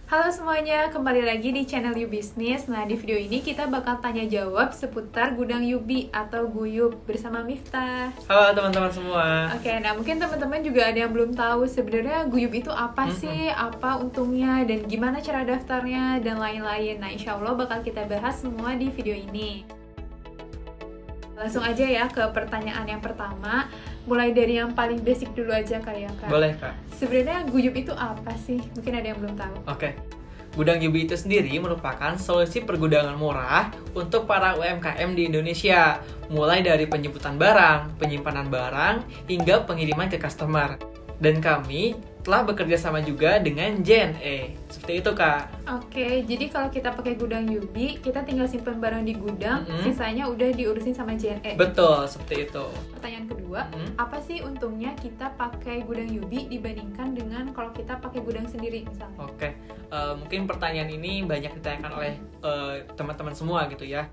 Halo semuanya, kembali lagi di channel You Business. Nah, di video ini kita bakal tanya jawab seputar gudang Yubi atau Guyub bersama Miftah. Halo teman-teman semua. Oke, nah mungkin teman-teman juga ada yang belum tahu sebenarnya Guyub itu apa sih, apa untungnya, dan gimana cara daftarnya, dan lain-lain. Nah, insya Allah bakal kita bahas semua di video ini. Langsung aja ya ke pertanyaan yang pertama. Mulai dari yang paling basic dulu aja kali ya, Kak. Boleh, Kak. Sebenarnya Guyub itu apa sih? Mungkin ada yang belum tahu. Oke. Gudang Yubi itu sendiri merupakan solusi pergudangan murah untuk para UMKM di Indonesia, mulai dari penjemputan barang, penyimpanan barang, hingga pengiriman ke customer. Dan kami telah bekerja sama juga dengan JNE. Seperti itu, Kak. Oke, jadi kalau kita pakai gudang Yubi, kita tinggal simpen barang di gudang, sisanya udah diurusin sama JNE. Betul, seperti itu. Pertanyaan kedua, apa sih untungnya kita pakai gudang Yubi dibandingkan dengan kalau kita pakai gudang sendiri misalnya? Oke, mungkin pertanyaan ini banyak ditanyakan oleh teman-teman semua gitu ya.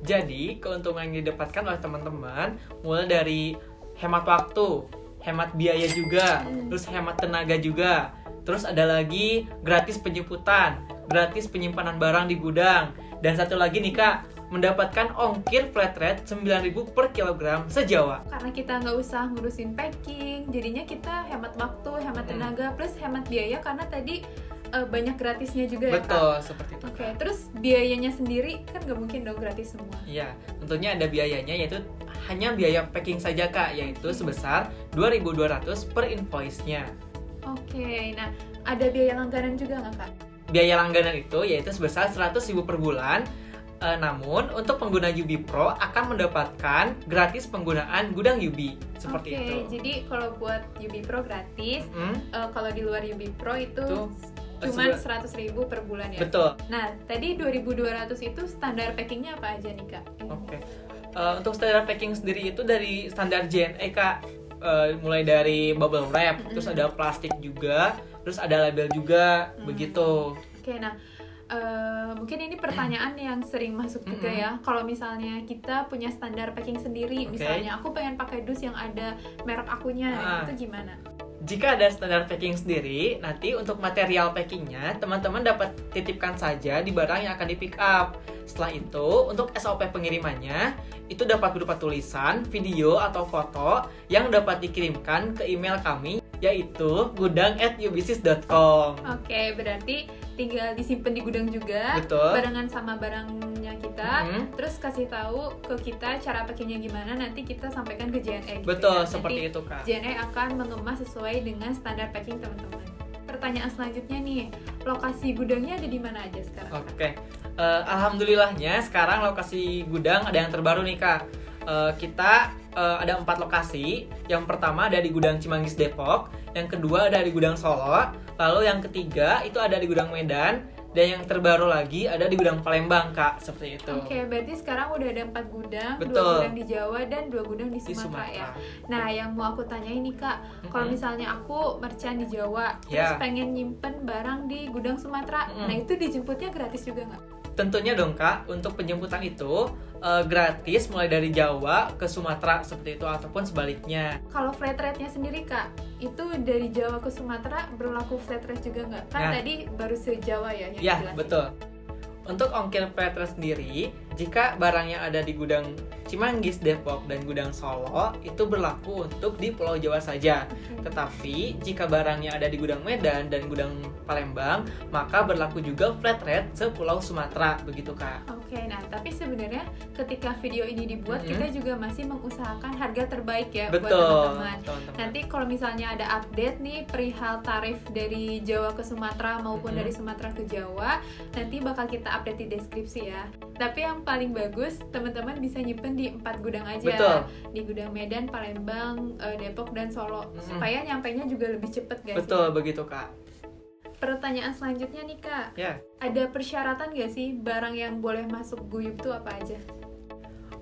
Jadi, keuntungan yang didapatkan oleh teman-teman mulai dari hemat waktu, hemat biaya juga, terus hemat tenaga juga. Terus ada lagi gratis penjemputan, gratis penyimpanan barang di gudang. Dan satu lagi nih Kak, mendapatkan ongkir flat rate 9.000 per kilogram se-Jawa. Karena kita nggak usah ngurusin packing, jadinya kita hemat waktu, hemat tenaga, plus hemat biaya karena tadi banyak gratisnya juga ya Kak? Betul, seperti itu. Oke, terus biayanya sendiri kan nggak mungkin dong gratis semua. Iya, tentunya ada biayanya yaitu hanya biaya packing saja Kak, yaitu sebesar 2.200 per invoice-nya. Oke, nah ada biaya langganan juga nggak Kak? Biaya langganan itu yaitu sebesar 100.000 per bulan. Namun untuk pengguna Yubi Pro akan mendapatkan gratis penggunaan gudang Yubi seperti itu. Oke, jadi kalau buat Yubi Pro gratis, kalau di luar Yubi Pro itu cuma 100.000 per bulan ya. Betul. Nah, tadi 2.200 itu standar packingnya apa aja nih Kak? Oke. Untuk standar packing sendiri itu dari standar JNE Kak. Mulai dari bubble wrap, terus ada plastik juga, terus ada label juga, begitu. Oke, nah mungkin ini pertanyaan yang sering masuk juga ya. Kalau misalnya kita punya standar packing sendiri, misalnya aku pengen pakai dus yang ada merek akunya, itu gimana? Jika ada standar packing sendiri, nanti untuk material packingnya teman-teman dapat titipkan saja di barang yang akan di pick up. Setelah itu, untuk SOP pengirimannya, itu dapat berupa tulisan, video, atau foto yang dapat dikirimkan ke email kami, yaitu gudang@youbusiness.com. Oke, berarti tinggal disimpan di gudang juga, barengan sama barangnya kita, terus kasih tahu ke kita cara packingnya gimana, nanti kita sampaikan ke JNE. Betul, ya. seperti nanti itu Kak. JNE akan mengemas sesuai dengan standar packing teman-teman. Pertanyaan selanjutnya nih, lokasi gudangnya ada di mana aja sekarang? Oke, alhamdulillahnya sekarang lokasi gudang ada yang terbaru nih Kak. Kita ada 4 lokasi. Yang pertama ada di Gudang Cimanggis Depok, yang kedua ada di Gudang Solo, lalu yang ketiga itu ada di Gudang Medan, dan yang terbaru lagi ada di Gudang Palembang Kak, seperti itu. Oke, berarti sekarang udah ada 4 gudang, 2 gudang di Jawa dan 2 gudang di Sumatera ya. Nah, yang mau aku tanya ini Kak, kalau misalnya aku merchant di Jawa, terus pengen nyimpen barang di gudang Sumatera, nah itu dijemputnya gratis juga nggak? Tentunya dong Kak, untuk penjemputan itu gratis mulai dari Jawa ke Sumatera seperti itu ataupun sebaliknya. Kalau flat rate-nya sendiri Kak, itu dari Jawa ke Sumatera berlaku flat rate juga nggak? Kan tadi baru se-Jawa ya yang dijelasin. Betul. Untuk ongkir flat rate sendiri, jika barang yang ada di Gudang Cimanggis, Depok, dan Gudang Solo itu berlaku untuk di Pulau Jawa saja. Tetapi jika barangnya ada di Gudang Medan dan Gudang Palembang, maka berlaku juga flat rate se-Pulau Sumatera, begitu Kak. Oke, nah tapi sebenarnya ketika video ini dibuat, kita juga masih mengusahakan harga terbaik ya buat teman-teman. Nanti kalau misalnya ada update nih perihal tarif dari Jawa ke Sumatera maupun dari Sumatera ke Jawa, nanti bakal kita update di deskripsi ya. Tapi yang paling bagus, teman-teman bisa nyimpen di 4 gudang aja. Di Gudang Medan, Palembang, Depok, dan Solo. Supaya nyampainya juga lebih cepet guys. Betul, begitu Kak. Pertanyaan selanjutnya nih Kak, ada persyaratan gak sih barang yang boleh masuk Guyub tuh apa aja?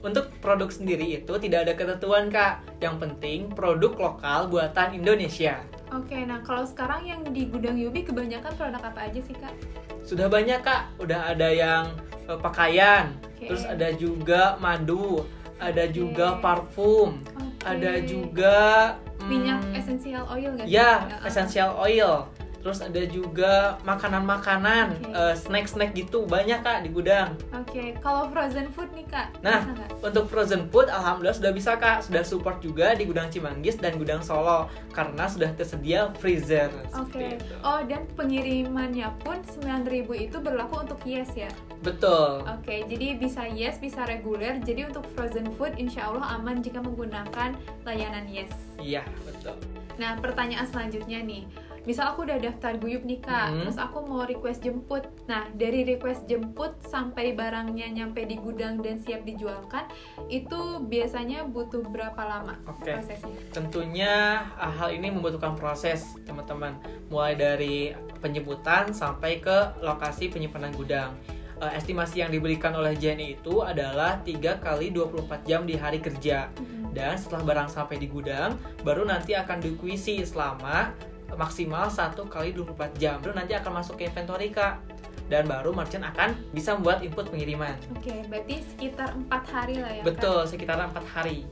Untuk produk sendiri itu tidak ada ketentuan Kak. Yang penting produk lokal buatan Indonesia. Oke, nah kalau sekarang yang di gudang Yubi kebanyakan produk apa aja sih Kak? Sudah banyak Kak, udah ada yang pakaian, terus ada juga madu, ada juga parfum, ada juga minyak essential oil nggak sih? Ya, essential oil. Terus ada juga makanan-makanan, snack-snack gitu banyak Kak di gudang. Oke, kalau frozen food nih Kak, nah untuk frozen food alhamdulillah sudah bisa Kak, sudah support juga di gudang Cimanggis dan gudang Solo karena sudah tersedia freezer. Oke. Oh, dan pengirimannya pun 9.000 itu berlaku untuk Yes ya? Betul. Oke, jadi bisa Yes, bisa reguler. Jadi untuk frozen food insya Allah aman jika menggunakan layanan Yes. Iya, betul. Nah, pertanyaan selanjutnya nih. Misal aku udah daftar Guyup nih Kak, terus aku mau request jemput. Nah, dari request jemput sampai barangnya nyampe di gudang dan siap dijualkan, itu biasanya butuh berapa lama prosesnya? Tentunya hal ini membutuhkan proses teman-teman. Mulai dari penjemputan sampai ke lokasi penyimpanan gudang. Estimasi yang diberikan oleh JNE itu adalah 3 kali 24 jam di hari kerja. Dan setelah barang sampai di gudang, baru nanti akan dikuisi selama maksimal 1 kali 24 jam. Baru nanti akan masuk ke inventory Kak. Dan baru merchant akan bisa membuat input pengiriman. Oke, berarti sekitar 4 hari lah ya Betul, Kak? sekitar 4 hari.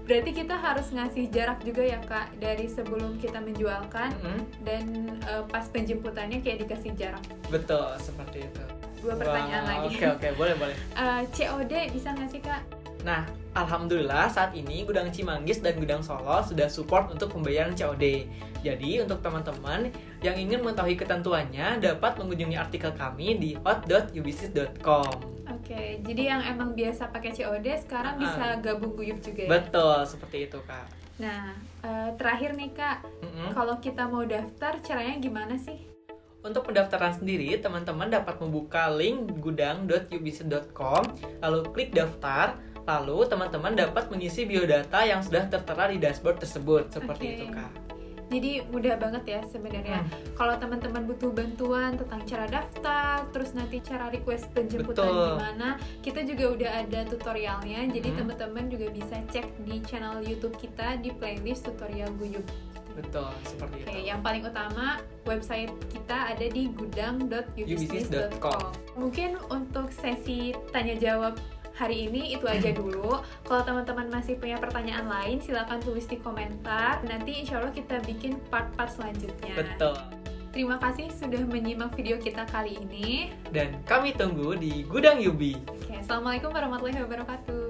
Berarti kita harus ngasih jarak juga ya Kak, dari sebelum kita menjualkan dan pas penjemputannya kayak dikasih jarak. Betul, seperti itu. 2 pertanyaan lagi. Oke, boleh. COD bisa nggak sih Kak? Nah, alhamdulillah saat ini gudang Cimanggis dan gudang Solo sudah support untuk pembayaran COD. Jadi untuk teman-teman yang ingin mengetahui ketentuannya dapat mengunjungi artikel kami di hot.ubisnis.com. Oke, jadi yang emang biasa pakai COD sekarang bisa gabung Guyup juga ya? Betul, seperti itu Kak. Nah, terakhir nih Kak, kalau kita mau daftar caranya gimana sih? Untuk pendaftaran sendiri, teman-teman dapat membuka link gudang.ubisnis.com, lalu klik daftar, lalu teman-teman dapat mengisi biodata yang sudah tertera di dashboard tersebut, seperti itu Kak. Jadi mudah banget ya sebenarnya. Kalau teman-teman butuh bantuan tentang cara daftar, terus nanti cara request penjemputan gimana, kita juga udah ada tutorialnya. Jadi teman-teman juga bisa cek di channel YouTube kita di playlist tutorial Guyup. Betul, seperti itu. Yang paling utama, website kita ada di gudang.ubisnis.com. Mungkin untuk sesi tanya jawab hari ini itu aja dulu. Kalau teman-teman masih punya pertanyaan lain, silakan tulis di komentar. Nanti insya Allah kita bikin part-part selanjutnya. Betul. Terima kasih sudah menyimak video kita kali ini. Dan kami tunggu di Gudang Yubi. Oke, assalamualaikum warahmatullahi wabarakatuh.